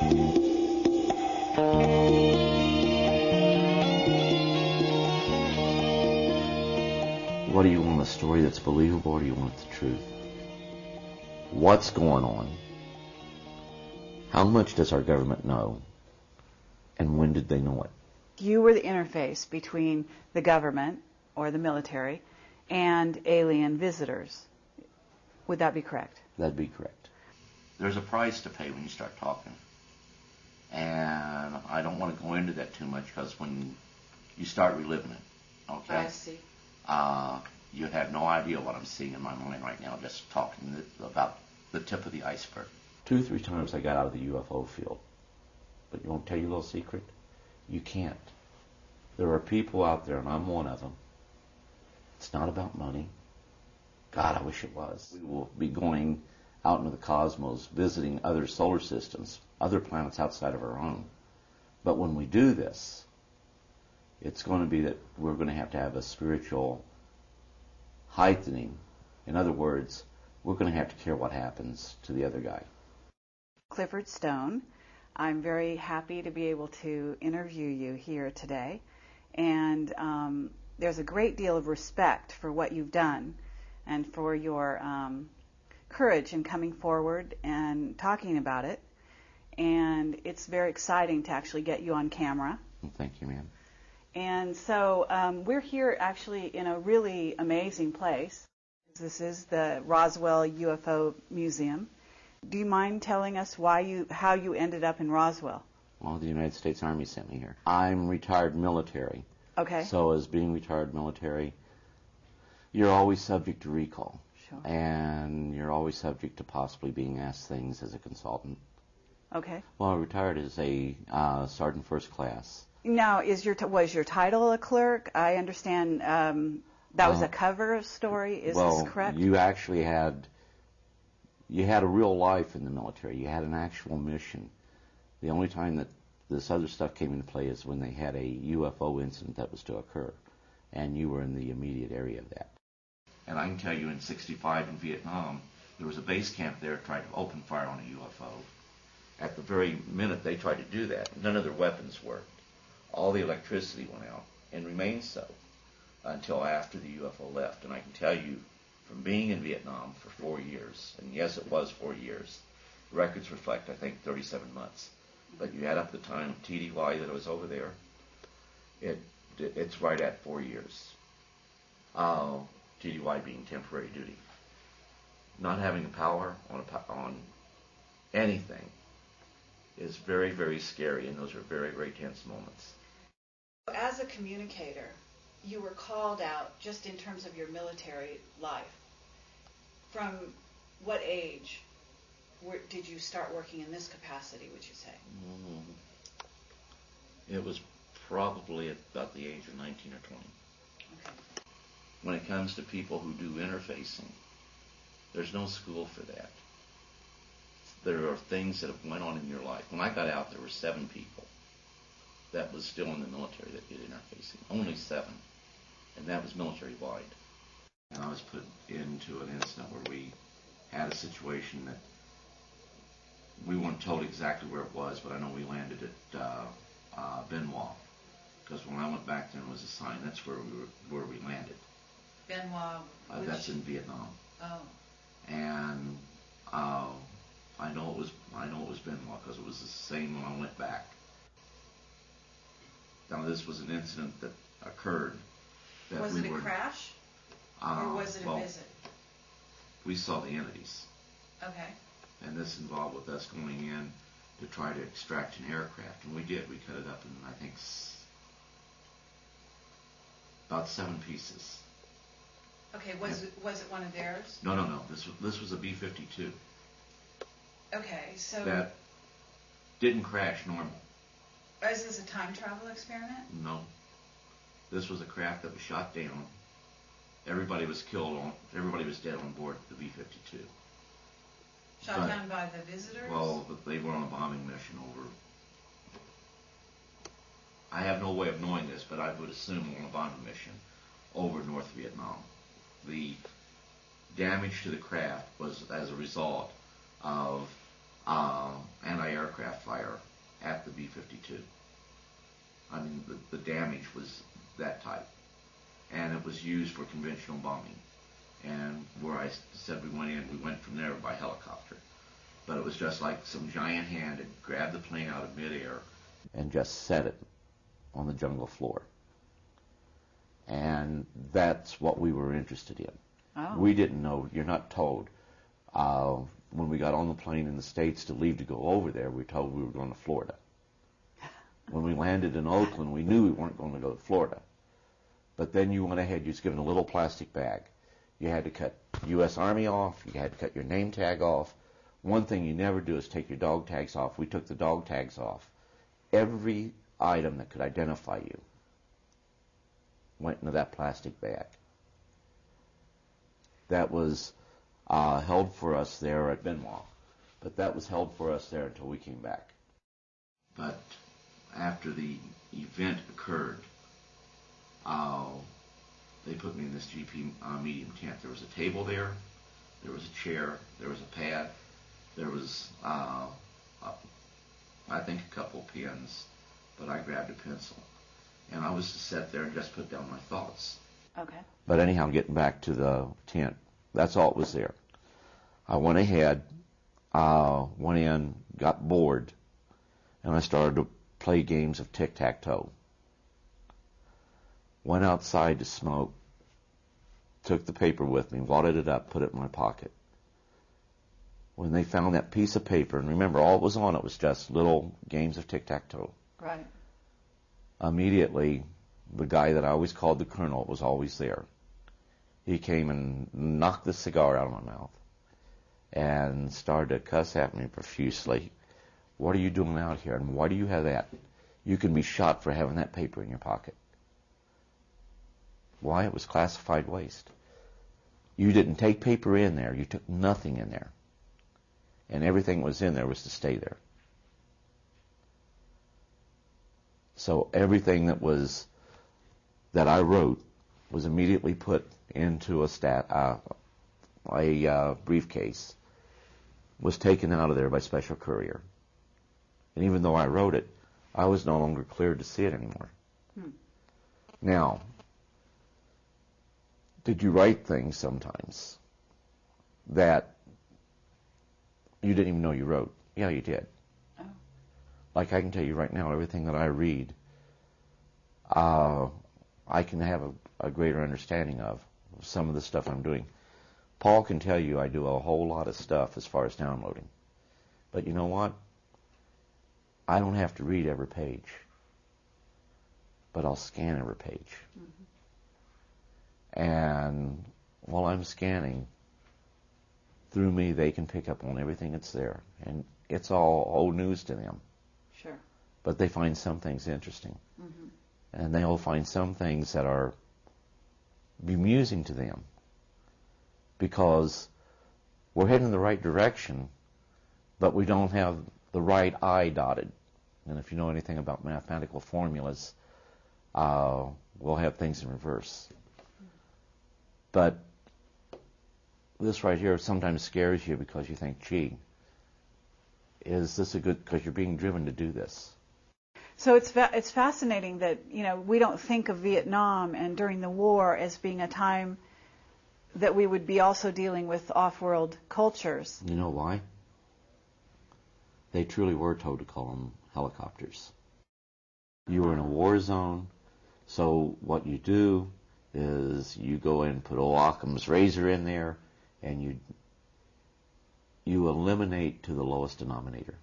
What do you want, a story that's believable, or do you want the truth? What's going on? How much does our government know? And when did they know it? You were the interface between the government, or the military, and alien visitors. Would that be correct? That'd be correct. There's a price to pay when you start talking. And I don't want to go into that too much, because when you start reliving it, okay? I see. You have no idea what I'm seeing in my mind right now, just talking about the tip of the iceberg. 2 or 3 times I got out of the UFO field. But you want to tell you a little secret? You can't. There are people out there, and I'm one of them. It's not about money. God, I wish it was. We will be going out into the cosmos, visiting other solar systems, other planets outside of our own. But when we do this, it's going to be that we're going to have a spiritual heightening. In other words, we're going to have to care what happens to the other guy. Clifford Stone, I'm very happy to be able to interview you here today. And there's a great deal of respect for what you've done and for your courage in coming forward and talking about it. And it's very exciting to actually get you on camera. Thank you, ma'am. And so we're here actually in a really amazing place. This is the Roswell UFO Museum. Do you mind telling us how you ended up in Roswell? Well, the United States Army sent me here. I'm retired military. Okay. So as being retired military, you're always subject to recall. Sure. And you're always subject to possibly being asked things as a consultant. Okay. Well, I retired as a sergeant first class. Now, was your title a clerk? I understand that was a cover story. Is this correct? Well, you actually had a real life in the military. You had an actual mission. The only time that this other stuff came into play is when they had a UFO incident that was to occur, and you were in the immediate area of that. And I can tell you in '65 in Vietnam, there was a base camp there trying to open fire on a UFO. At the very minute they tried to do that, none of their weapons worked. All the electricity went out, and remained so until after the UFO left. And I can tell you, from being in Vietnam for 4 years, and yes, it was 4 years, the records reflect, I think, 37 months. But you add up the time of TDY that I was over there, it's right at 4 years. TDY being temporary duty. Not having a power on anything is very, very scary, and those are very, very tense moments. As a communicator, you were called out just in terms of your military life. From what age did you start working in this capacity, would you say? It was probably about the age of 19 or 20. Okay. When it comes to people who do interfacing, there's no school for that. There are things that have went on in your life. When I got out, there were 7 people that was still in the military that did interfacing. Only 7. And that was military-wide. And I was put into an incident where we had a situation that we weren't told exactly where it was, but I know we landed at Benoit. Because when I went back there and was assigned, that's where we landed. Benoit? That's in Vietnam. Oh. And I know it was Benoit because it was the same when I went back. Now this was an incident that occurred. Was it a crash? Or was it a visit? We saw the entities. Okay. And this involved with us going in to try to extract an aircraft. And we did. We cut it up in, I think, about 7 pieces. Okay, was it one of theirs? No. This was a B-52. Okay, so... That didn't crash normal. Is this a time travel experiment? No. This was a craft that was shot down. Everybody was dead on board the B-52. Shot down by the visitors? Well, they were on a bombing mission over... I have no way of knowing this, but I would assume on a bombing mission over North Vietnam. The damage to the craft was as a result of anti-aircraft aircraft fire at the B-52. I mean, the damage was that type. And it was used for conventional bombing. And where I said we went from there by helicopter. But it was just like some giant hand had grabbed the plane out of midair and just set it on the jungle floor. And that's what we were interested in. Oh. We didn't know, you're not told. When we got on the plane in the States to leave to go over there, we were told we were going to Florida. When we landed in Oakland, we knew we weren't going to go to Florida. But then you went ahead, you was given a little plastic bag. You had to cut U.S. Army off, you had to cut your name tag off. One thing you never do is take your dog tags off. We took the dog tags off. Every item that could identify you went into that plastic bag. That was held for us there at Benoit. But that was held for us there until we came back. But after the event occurred, they put me in this GP medium tent. There was a table there was a chair, there was a pad, there was, I think, a couple pens, but I grabbed a pencil. And I was to sit there and just put down my thoughts. Okay. But anyhow, getting back to the tent, that's all it was there. I went ahead, went in, got bored, and I started to play games of tic-tac-toe. Went outside to smoke, took the paper with me, wadded it up, put it in my pocket. When they found that piece of paper, and remember, all it was on it was just little games of tic-tac-toe. Right. Immediately, the guy that I always called the colonel was always there. He came and knocked the cigar out of my mouth and started to cuss at me profusely. What are you doing out here, and why do you have that? You can be shot for having that paper in your pocket. Why? It was classified waste. You didn't take paper in there. You took nothing in there. And everything that was in there was to stay there. So everything that I wrote was immediately put into a briefcase, was taken out of there by special courier. And even though I wrote it, I was no longer cleared to see it anymore. Now, did you write things sometimes that you didn't even know you wrote? Yeah, you did. Oh. Like I can tell you right now, everything that I read, I can have a greater understanding of some of the stuff I'm doing. Paul can tell you I do a whole lot of stuff as far as downloading. But you know what? I don't have to read every page. But I'll scan every page. Mm-hmm. And while I'm scanning, through me they can pick up on everything that's there. And it's all old news to them. Sure. But they find some things interesting. Mm-hmm. And they'll find some things that are bemusing to them. Because we're heading in the right direction, but we don't have the right I dotted. And if you know anything about mathematical formulas, we'll have things in reverse. But this right here sometimes scares you because you think, gee, is this a good, because you're being driven to do this. So it's fascinating that, we don't think of Vietnam and during the war as being a time that we would be also dealing with off-world cultures. You know why? They truly were told to call them helicopters. You were in a war zone, so what you do is you go in and put old Occam's razor in there, and you eliminate to the lowest denominator.